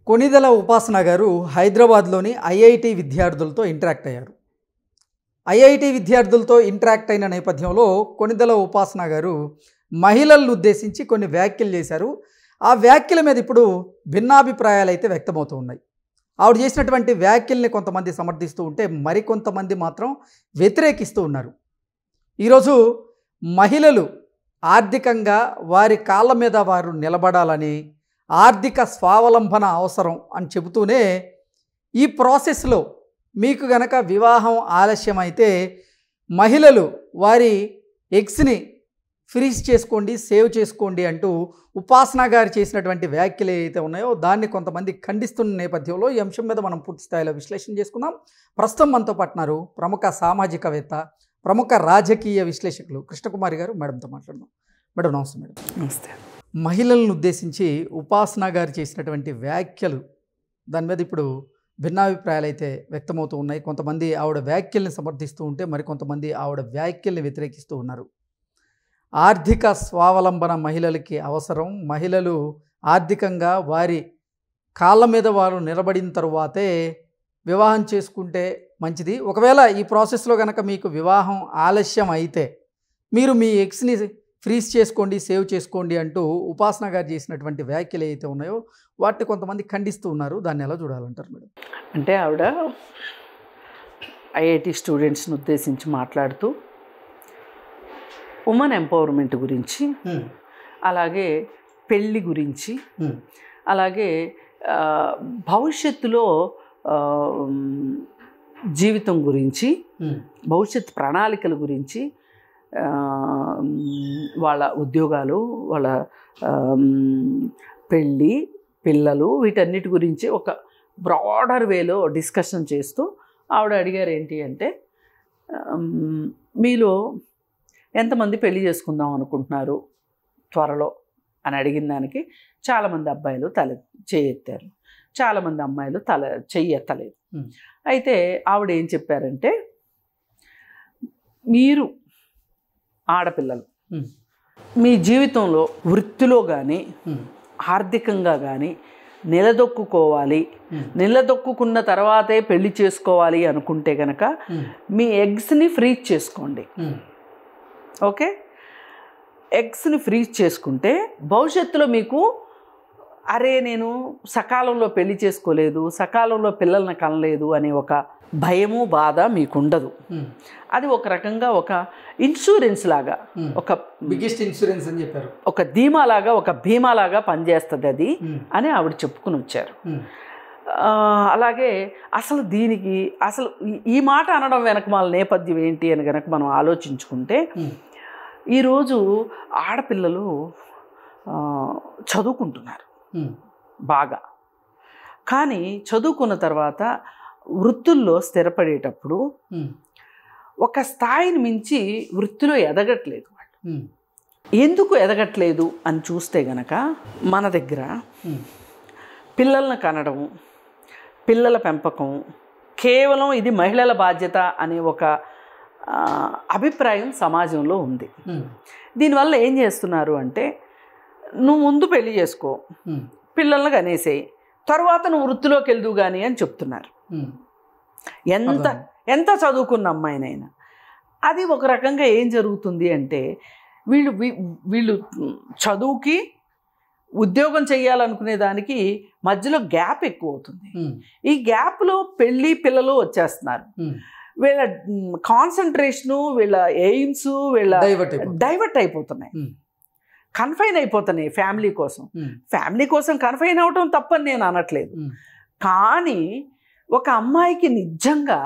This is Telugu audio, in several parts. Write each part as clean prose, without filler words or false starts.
కొణిదెల ఉపాసన గారు హైదరాబాద్లోని ఐఐటి విద్యార్థులతో ఇంటరాక్ట్ అయ్యారు. ఐఐటి విద్యార్థులతో ఇంటరాక్ట్ అయిన నేపథ్యంలో కొణిదెల ఉపాసన గారు మహిళలను ఉద్దేశించి కొన్ని వ్యాఖ్యలు చేశారు. ఆ వ్యాఖ్యల మీద ఇప్పుడు భిన్నాభిప్రాయాలు అయితే వ్యక్తమవుతూ ఉన్నాయి. ఆవిడ చేసినటువంటి వ్యాఖ్యల్ని కొంతమంది సమర్థిస్తూ ఉంటే మరికొంతమంది మాత్రం వ్యతిరేకిస్తూ ఉన్నారు. ఈరోజు మహిళలు ఆర్థికంగా వారి కాళ్ళ మీద వారు నిలబడాలని, ఆర్థిక స్వావలంబన అవసరం అని చెబుతూనే ఈ ప్రాసెస్లో మీకు గనక వివాహం ఆలస్యం అయితే మహిళలు వారి ఎగ్స్ని ఫ్రీజ్ చేసుకోండి, సేవ్ చేసుకోండి అంటూ ఉపాసన గారు చేసినటువంటి వ్యాఖ్యలు ఏవైతే ఉన్నాయో దాన్ని కొంతమంది ఖండిస్తున్న నేపథ్యంలో ఈ అంశం మీద మనం పూర్తి స్థాయిలో విశ్లేషణ చేసుకుందాం. ప్రస్తుతం మనతో పాటున్నారు ప్రముఖ సామాజికవేత్త, ప్రముఖ రాజకీయ విశ్లేషకులు కృష్ణకుమారి గారు. మేడంతో మాట్లాడదాం. మేడం నమస్తే. మేడం నమస్తే. మహిళలను ఉద్దేశించి ఉపాసన గారు చేసినటువంటి వ్యాఖ్యలు దాని మీద ఇప్పుడు భిన్నాభిప్రాయాలు అయితే వ్యక్తమవుతూ ఉన్నాయి. కొంతమంది ఆవిడ వ్యాఖ్యల్ని సమర్థిస్తూ ఉంటే మరికొంతమంది ఆవిడ వ్యాఖ్యల్ని వ్యతిరేకిస్తూ ఉన్నారు. ఆర్థిక స్వావలంబన మహిళలకి అవసరం, మహిళలు ఆర్థికంగా వారి కాళ్ళ మీద వారు నిలబడిన తరువాతే వివాహం చేసుకుంటే మంచిది. ఒకవేళ ఈ ప్రాసెస్లో కనుక మీకు వివాహం ఆలస్యం అయితే మీరు మీ ఎగ్స్ని ఫ్రీజ్ చేసుకోండి, సేవ్ చేసుకోండి అంటూ ఉపాసన గారు చేసినటువంటి వ్యాఖ్యలు ఏవైతే ఉన్నాయో వాటిని కొంతమంది ఖండిస్తూ ఉన్నారు. దాన్ని ఎలా చూడాలంటారు మేడం? అంటే ఆవిడ ఐఐటి స్టూడెంట్స్ని ఉద్దేశించి మాట్లాడుతూ ఉమెన్ ఎంపవర్మెంట్ గురించి, అలాగే పెళ్ళి గురించి, అలాగే భవిష్యత్తులో జీవితం గురించి, భవిష్యత్ ప్రణాళికల గురించి, వాళ్ళ ఉద్యోగాలు, వాళ్ళ పెళ్ళి, పిల్లలు, వీటన్నిటి గురించి ఒక బ్రాడర్ వేలో డిస్కషన్ చేస్తూ ఆవిడ అడిగారు ఏంటి అంటే, మీలో ఎంతమంది పెళ్లి చేసుకుందాం అనుకుంటున్నారు త్వరలో అని అడిగిన దానికి చాలామంది అబ్బాయిలు చేయెత్తారు, చాలామంది అమ్మాయిలు చెయ్యెత్తలేదు. అయితే ఆవిడ ఏం చెప్పారంటే, మీరు ఆడపిల్లలు మీ జీవితంలో వృత్తిలో కానీ ఆర్థికంగా కానీ నిలదొక్కుకోవాలి, నిలదొక్కున్న తర్వాతే పెళ్లి చేసుకోవాలి అనుకుంటే కనుక మీ ఎగ్స్ని ఫ్రీజ్ చేసుకోండి. ఓకే, ఎగ్స్ని ఫ్రీజ్ చేసుకుంటే భవిష్యత్తులో మీకు అరే నేను సకాలంలో పెళ్లి చేసుకోలేదు, సకాలంలో పిల్లల్ని కనలేదు అనే ఒక భయము, బాధ మీకు ఉండదు. అది ఒక రకంగా ఒక ఇన్సూరెన్స్ లాగా, ఒక బిగ్గెస్ట్ ఇన్సూరెన్స్ అని చెప్పారు, ఒక ధీమాలాగా, ఒక భీమాలాగా పనిచేస్తుంది అది అని ఆవిడ చెప్పుకుని వచ్చారు. అలాగే అసలు దీనికి అసలు ఈ మాట అనడం వెనక మన నేపథ్యం ఏంటి అని కనుక మనం ఆలోచించుకుంటే, ఈరోజు ఆడపిల్లలు చదువుకుంటున్నారు బాగా, కానీ చదువుకున్న తర్వాత వృత్తుల్లో స్థిరపడేటప్పుడు ఒక స్థాయిని మించి వృత్తిలో ఎదగట్లేదు. ఎందుకు ఎదగట్లేదు అని చూస్తే గనక మన దగ్గర పిల్లలను కనడం, పిల్లల పెంపకం కేవలం ఇది మహిళల బాధ్యత అనే ఒక అభిప్రాయం సమాజంలో ఉంది. దీనివల్ల ఏం చేస్తున్నారు అంటే, నువ్వు ముందు పెళ్లి చేసుకో, పిల్లలను కనేసేయి, తర్వాత నువ్వు వృత్తిలోకి వెళ్దు కానీ అని చెప్తున్నారు. ఎంత చదువుకున్న అమ్మాయినైనా అది ఒక రకంగా ఏం జరుగుతుంది అంటే, వీళ్ళు చదువుకి ఉద్యోగం చేయాలనుకునే దానికి మధ్యలో గ్యాప్ ఎక్కువ అవుతుంది. ఈ గ్యాప్లో పెళ్ళి, పిల్లలు వచ్చేస్తున్నారు. వీళ్ళ కాన్సన్ట్రేషను, వీళ్ళ ఎయిమ్స్, వీళ్ళ డైవర్ట్ అయిపోతున్నాయి, కన్ఫైన్ అయిపోతున్నాయి ఫ్యామిలీ కోసం. ఫ్యామిలీ కోసం కన్ఫైన్ అవటం తప్పని నేను అనట్లేదు, కానీ ఒక అమ్మాయికి నిజంగా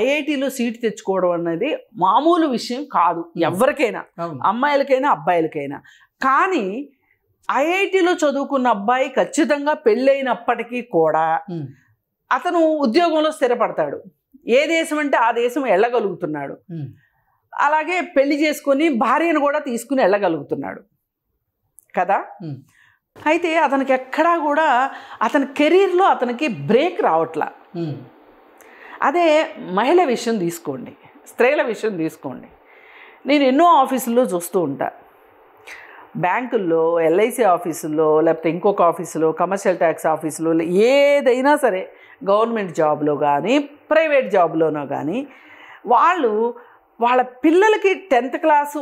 ఐఐటిలో సీట్ తెచ్చుకోవడం అనేది మామూలు విషయం కాదు, ఎవరికైనా, అమ్మాయిలకైనా అబ్బాయిలకైనా. కానీ ఐఐటిలో చదువుకున్న అబ్బాయి ఖచ్చితంగా పెళ్ళైనప్పటికీ కూడా అతను ఉద్యోగంలో స్థిరపడతాడు, ఏ దేశం అంటే ఆ దేశం వెళ్ళగలుగుతున్నాడు, అలాగే పెళ్లి చేసుకొని భార్యను కూడా తీసుకుని వెళ్ళగలుగుతున్నాడు కదా. అయితే అతనికి ఎక్కడా కూడా అతని కెరీర్లో అతనికి బ్రేక్ రావట్లా. అదే మహిళ విషయం తీసుకోండి, స్త్రీల విషయం తీసుకోండి. నేను ఎన్నో ఆఫీసుల్లో చూస్తూ ఉంటా, బ్యాంకుల్లో, ఎల్ఐసి ఆఫీసుల్లో, లేకపోతే ఇంకొక ఆఫీసులో, కమర్షియల్ ట్యాక్స్ ఆఫీసులో, ఏదైనా సరే గవర్నమెంట్ జాబ్లో కానీ ప్రైవేట్ జాబ్లోనో కానీ వాళ్ళ పిల్లలకి 10th క్లాసు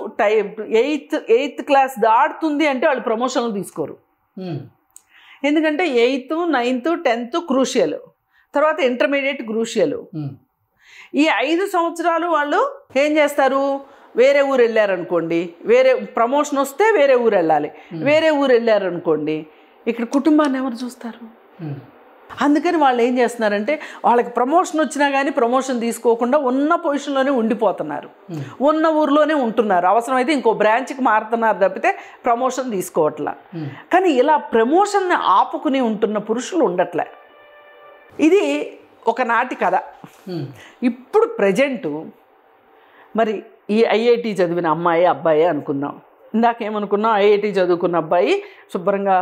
ఎయిత్ క్లాస్ దాటుతుంది అంటే వాళ్ళు ప్రమోషన్లు తీసుకోరు. ఎందుకంటే 8th, 9th, 10th క్రూషియల్, తర్వాత ఇంటర్మీడియట్ క్రూషియల్. ఈ 5 సంవత్సరాలు వాళ్ళు ఏం చేస్తారు, వేరే ఊరు వెళ్ళారనుకోండి, వేరే ప్రమోషన్ వస్తే వేరే ఊరు వెళ్ళాలి, వేరే ఊరు వెళ్ళారనుకోండి ఇక్కడ కుటుంబాన్ని ఎవరు చూస్తారు? అందుకని వాళ్ళు ఏం చేస్తున్నారంటే వాళ్ళకి ప్రమోషన్ వచ్చినా కానీ ప్రమోషన్ తీసుకోకుండా ఉన్న పొజిషన్లోనే ఉండిపోతున్నారు, ఉన్న ఊర్లోనే ఉంటున్నారు. అవసరమైతే ఇంకో బ్రాంచ్కి మారుతున్నారు తప్పితే ప్రమోషన్ తీసుకోవట్లా. కానీ ఇలా ప్రమోషన్ని ఆపుకుని ఉంటున్న పురుషులు ఉండట్లే. ఇది ఒకనాటి కథ. ఇప్పుడు ప్రజెంటు మరి ఈ ఐఐటి చదివిన అమ్మాయి అబ్బాయి అనుకుందాం. ఇందాకేమనుకున్నాం, ఐఐటి చదువుకున్న అబ్బాయి శుభ్రంగా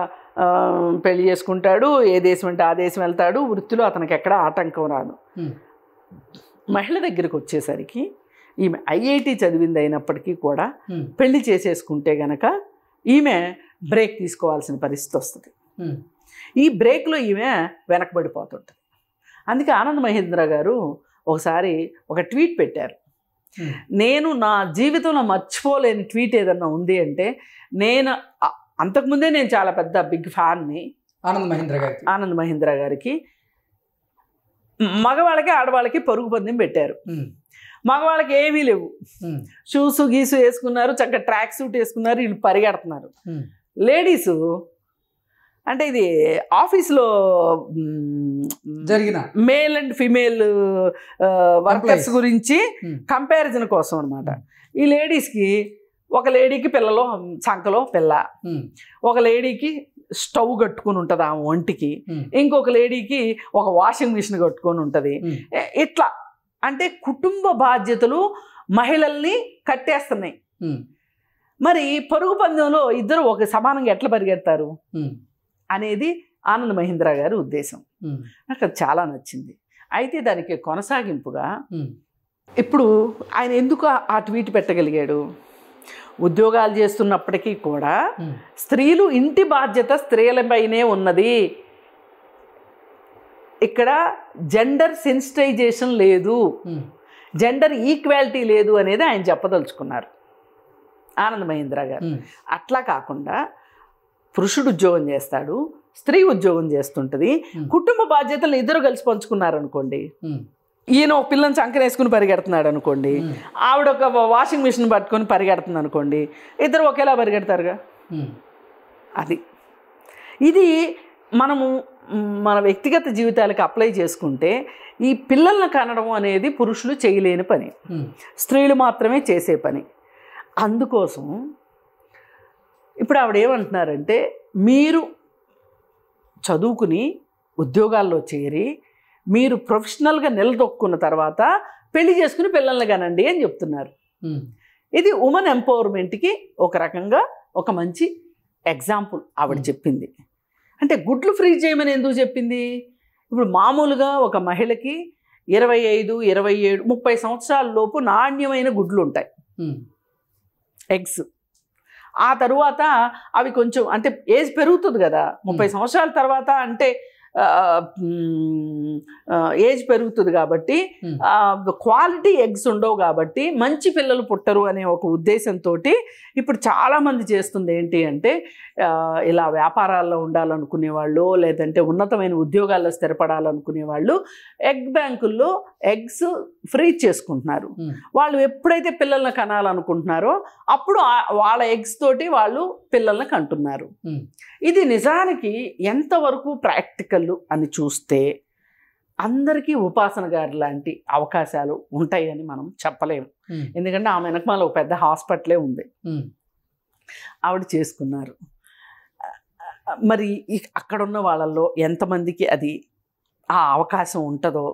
పెళ్లి చేసుకుంటాడు, ఏ దేశం అంటే ఆ దేశం వెళ్తాడు, వృత్తిలో అతనికి ఎక్కడ ఆటంకం రాదు. మహిళ దగ్గరికి వచ్చేసరికి ఈమె ఐఐటి చదివింది అయినప్పటికీ కూడా పెళ్లి చేసేసుకుంటే గనక ఈమె బ్రేక్ తీసుకోవాల్సిన పరిస్థితి వస్తుంది. ఈ బ్రేక్లో ఈమె వెనకబడిపోతుంటుంది. అందుకే ఆనంద్ మహీంద్ర గారు ఒకసారి ఒక ట్వీట్ పెట్టారు. నేను నా జీవితంలో మర్చిపోలేని ట్వీట్ ఏదన్నా ఉంది అంటే, అంతకుముందే నేను చాలా పెద్ద బిగ్ ఫ్యాన్ని ఆనంద్ మహీంద్ర గారికి. మగవాళ్ళకి ఆడవాళ్ళకి పరుగు పందెం పెట్టారు. మగవాళ్ళకి ఏమీ లేవు, షూస్ గీసు వేసుకున్నారు, చక్కగా ట్రాక్ సూట్ వేసుకున్నారు, వీళ్ళు పరిగెడుతున్నారు. లేడీసు అంటే ఇది ఆఫీస్లో జరిగిన మేల్ అండ్ ఫిమేల్ వర్కర్స్ గురించి కంపారిజన్ కోసం అనమాట. ఈ లేడీస్కి, ఒక లేడీకి పిల్లలో సంకలో పిల్ల, ఒక లేడీకి స్టవ్ కట్టుకుని ఉంటుంది ఆ ఒంటికి, ఇంకొక లేడీకి ఒక వాషింగ్ మిషన్ కట్టుకొని ఉంటుంది. ఇట్లా అంటే కుటుంబ బాధ్యతలు మహిళల్ని కట్టేస్తున్నాయి. మరి పరుగు పందెంలో ఇద్దరు ఒక సమానంగా ఎట్లా పరిగెడతారు అనేది ఆనంద్ మహీంద్ర గారి ఉద్దేశం. నాకు అది చాలా నచ్చింది. అయితే దానికి కొనసాగింపుగా ఇప్పుడు ఆయన ఎందుకు ఆ ట్వీట్ పెట్టగలిగాడు? ఉద్యోగాలు చేస్తున్నప్పటికీ కూడా స్త్రీలు ఇంటి బాధ్యత స్త్రీలపైనే ఉన్నది, ఇక్కడ జెండర్ సెన్సిటైజేషన్ లేదు, జెండర్ ఈక్వాలిటీ లేదు అనేది ఆయన చెప్పదలుచుకున్నారు ఆనంద్ మహీంద్ర గారు. అట్లా కాకుండా పురుషుడు ఉద్యోగం చేస్తాడు, స్త్రీ ఉద్యోగం చేస్తుంటుంది, కుటుంబ బాధ్యతలు ఇద్దరు కలిసి పంచుకున్నారనుకోండి, ఈయన ఒక పిల్లని చంకనేసుకుని పరిగెడుతున్నాడు అనుకోండి, ఆవిడ ఒక వాషింగ్ మిషన్ పట్టుకొని పరిగెడుతుంది అనుకోండి, ఇద్దరు ఒకేలా పరిగెడతారుగా. అది ఇది మనము మన వ్యక్తిగత జీవితాలకు అప్లై చేసుకుంటే ఈ పిల్లల్ని కనడం అనేది పురుషులు చేయలేని పని, స్త్రీలు మాత్రమే చేసే పని. అందుకోసం ఇప్పుడు ఆవిడ ఏమంటున్నారంటే, మీరు చదువుకుని ఉద్యోగాల్లో చేరి మీరు ప్రొఫెషనల్గా నిలదొక్కున్న తర్వాత పెళ్లి చేసుకుని పిల్లల్ని కనండి అని చెప్తున్నారు. ఇది ఉమెన్ ఎంపవర్మెంట్కి ఒక రకంగా ఒక మంచి ఎగ్జాంపుల్ ఆవిడ చెప్పింది. అంటే గుడ్లు ఫ్రీ చేయమని ఎందుకు చెప్పింది? ఇప్పుడు మామూలుగా ఒక మహిళకి 25, 27, 30 సంవత్సరాల లోపు నాణ్యమైన గుడ్లు ఉంటాయి, ఎగ్స్. ఆ తరువాత అవి కొంచెం అంటే ఏజ్ పెరుగుతుంది కదా, 30 సంవత్సరాల తర్వాత అంటే ఏజ్ పెరుగుతుంది కాబట్టి క్వాలిటీ ఎగ్స్ ఉండవు కాబట్టి మంచి పిల్లలు పుట్టరు అనే ఒక ఉద్దేశంతో ఇప్పుడు చాలామంది చేస్తుంది ఏంటి అంటే, ఇలా వ్యాపారాల్లో ఉండాలనుకునే వాళ్ళు, లేదంటే ఉన్నతమైన ఉద్యోగాల్లో స్థిరపడాలనుకునే వాళ్ళు ఎగ్ బ్యాంకుల్లో ఎగ్స్ ఫ్రీ చేసుకుంటున్నారు. వాళ్ళు ఎప్పుడైతే పిల్లల్ని కనాలనుకుంటున్నారో అప్పుడు వాళ్ళ ఎగ్స్ తోటి వాళ్ళు పిల్లల్ని కంటున్నారు. ఇది నిజానికి ఎంతవరకు ప్రాక్టికల్ అని చూస్తే అందరికీ ఉపాసన గారి లాంటి అవకాశాలు ఉంటాయని మనం చెప్పలేము. ఎందుకంటే ఆమె వెనకమాల ఒక పెద్ద హాస్పిటలే ఉంది, ఆవిడ చేసుకున్నారు. మరి అక్కడున్న వాళ్ళల్లో ఎంతమందికి అది ఆ అవకాశం ఉంటుందో,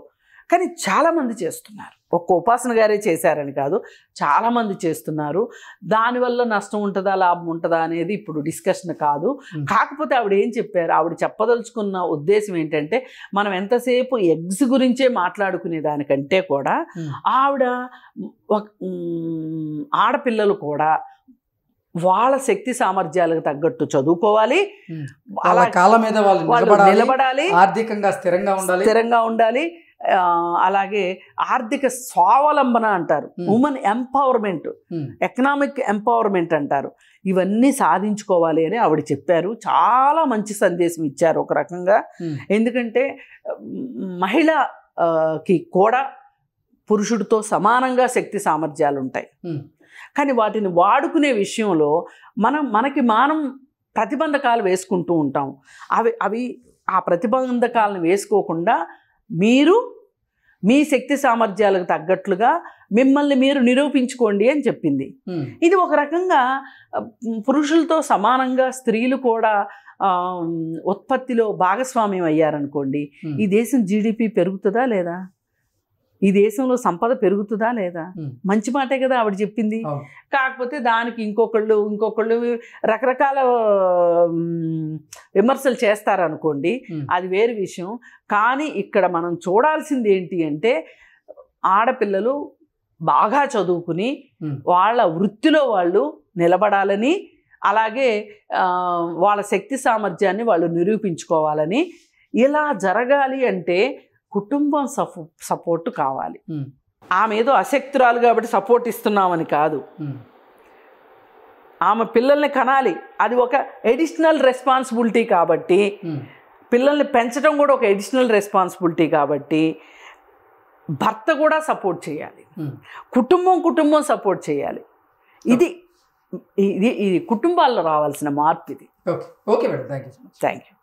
కానీ చాలామంది చేస్తున్నారు. ఒక్క ఉపాసన గారే చేశారని కాదు, చాలామంది చేస్తున్నారు. దానివల్ల నష్టం ఉంటుందా లాభం ఉంటుందా అనేది ఇప్పుడు డిస్కషన్ కాదు. కాకపోతే ఆవిడ ఏం చెప్పారు, ఆవిడ చెప్పదలుచుకున్న ఉద్దేశం ఏంటంటే, మనం ఎంతసేపు ఎగ్స్ గురించే మాట్లాడుకునే దానికంటే కూడా ఆవిడ ఆడపిల్లలు కూడా వాళ్ళ శక్తి సామర్థ్యాలకు తగ్గట్టు చదువుకోవాలి, వాళ్ళ కాళ్ళ మీద వాళ్ళు నిలబడాలి, ఆర్థికంగా స్థిరంగా ఉండాలి. అలాగే ఆర్థిక స్వావలంబన అంటారు, ఉమెన్ ఎంపవర్మెంట్, ఎకనామిక్ ఎంపవర్మెంట్ అంటారు. ఇవన్నీ సాధించుకోవాలి అని ఆవిడ చెప్పారు. చాలా మంచి సందేశం ఇచ్చారు ఒక రకంగా. ఎందుకంటే మహిళకి కూడా పురుషుడితో సమానంగా శక్తి సామర్థ్యాలు ఉంటాయి. కానీ వాటిని వాడుకునే విషయంలో మనకి మనం ప్రతిబంధకాలు వేసుకుంటూ ఉంటాం. అవి ఆ ప్రతిబంధకాలను వేసుకోకుండా మీరు మీ శక్తి సామర్థ్యాలకు తగ్గట్లుగా మిమ్మల్ని మీరు నిరూపించుకోండి అని చెప్పింది. ఇది ఒక రకంగా పురుషులతో సమానంగా స్త్రీలు కూడా ఉత్పత్తిలో భాగస్వామ్యం అయ్యారనుకోండి, ఈ దేశం జీడిపి పెరుగుతుందా లేదా, ఈ దేశంలో సంపద పెరుగుతుందా లేదా? మంచి మాటే కదా ఆవిడ చెప్పింది. కాకపోతే దానికి ఇంకొకళ్ళు రకరకాల విమర్శలు చేస్తారనుకోండి, అది వేరు విషయం. కానీ ఇక్కడ మనం చూడాల్సింది ఏంటి అంటే, ఆడపిల్లలు బాగా చదువుకుని వాళ్ళ వృత్తిలో వాళ్ళు నిలబడాలని, అలాగే వాళ్ళ శక్తి సామర్థ్యాన్ని వాళ్ళు నిరూపించుకోవాలని. ఇలా జరగాలి అంటే కుటుంబం సపోర్ట్ కావాలి. ఆమె ఏదో అశక్తురాలు కాబట్టి సపోర్ట్ ఇస్తున్నామని కాదు, ఆమె పిల్లల్ని కనాలి, అది ఒక ఎడిషనల్ రెస్పాన్సిబిలిటీ కాబట్టి, పిల్లల్ని పెంచడం కూడా ఒక ఎడిషనల్ రెస్పాన్సిబిలిటీ కాబట్టి భర్త కూడా సపోర్ట్ చేయాలి, కుటుంబం సపోర్ట్ చేయాలి. ఇది కుటుంబాల్లో రావాల్సిన మార్పు ఇది. Okay madam, thank you.